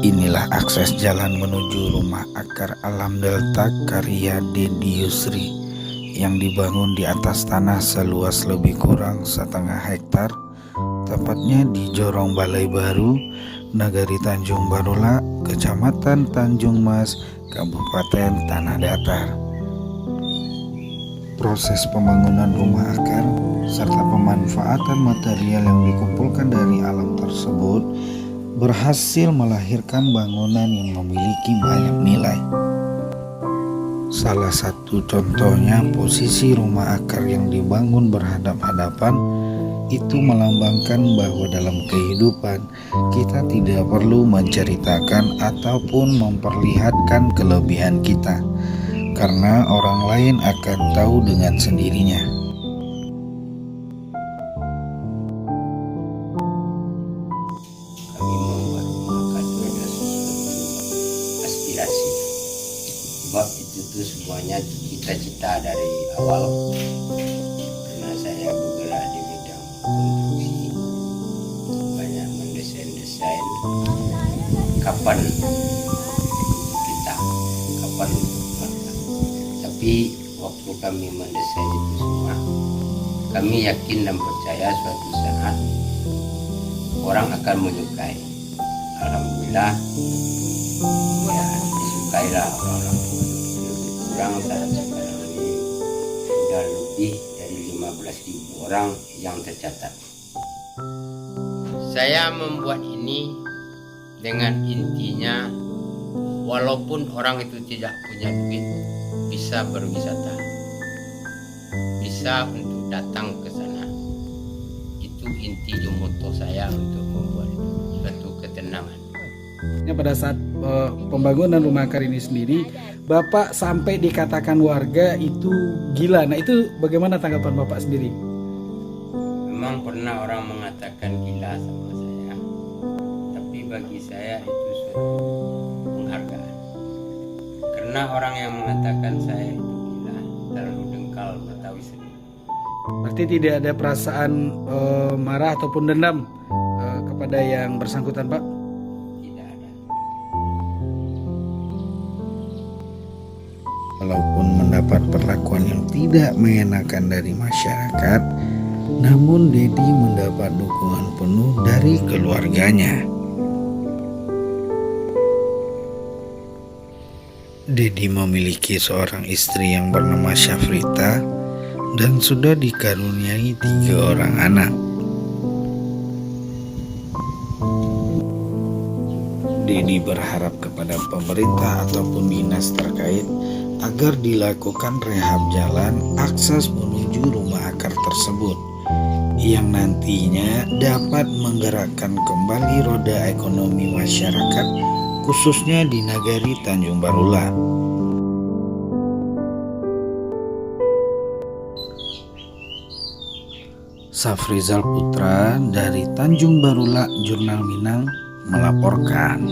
Inilah akses jalan menuju rumah akar alam Delta karya Dedi Yusri yang dibangun di atas tanah seluas lebih kurang 1,5 hektar, tepatnya di Jorong Balai Baru, Nagari Tanjung Barola, Kecamatan Tanjung Mas, Kabupaten Tanah Datar. Proses pembangunan rumah akar serta pemanfaatan material yang dikumpulkan dari alam tersebut berhasil melahirkan bangunan yang memiliki banyak nilai. Salah satu contohnya posisi rumah akar yang dibangun berhadap-hadapan itu melambangkan bahwa dalam kehidupan kita tidak perlu menceritakan ataupun memperlihatkan kelebihan kita, karena orang lain akan tahu dengan sendirinya. Kami membuat rumah akar itu adalah sesuatu aspirasi, sebab itu tuh semuanya cita-cita dari awal, karena saya bergerak di bidang konstruksi, banyak mendesain kapan kita, kapan mereka. Tapi waktu kami mendesain itu semua, kami yakin dan percaya suatu saat orang akan menyukai. Alhamdulillah ya, disukailah orang-orang. Lebih kurang saat sekarang ini sudah lebih dari 15.000 orang yang tercatat. Saya membuat ini dengan intinya, walaupun orang itu tidak punya duit, bisa berwisata, bisa untuk datang ke sana. Itu inti moto saya untuk membuat suatu ketenangan. Pada saat pembangunan rumah akar ini sendiri, Bapak sampai dikatakan warga itu gila. Nah, itu bagaimana tanggapan Bapak sendiri? Memang pernah orang mengatakan gila sama saya, tapi bagi saya itu suatu penghargaan. Karena orang yang mengatakan saya itu gila terlalu dengkal Betawi sendiri. Berarti tidak ada perasaan marah ataupun dendam kepada yang bersangkutan, Pak? Tidak ada. Walaupun mendapat perlakuan yang tidak mengenakan dari masyarakat, namun Dedi mendapat dukungan penuh dari keluarganya. Dedi memiliki seorang istri yang bernama Syafrita dan sudah dikaruniai 3 orang anak. Dedi berharap kepada pemerintah ataupun dinas terkait agar dilakukan rehab jalan akses menuju rumah akar tersebut yang nantinya dapat menggerakkan kembali roda ekonomi masyarakat, khususnya di Nagari Tanjung Barola. Safrizal Putra dari Tanjung Barola, Jurnal Minang melaporkan.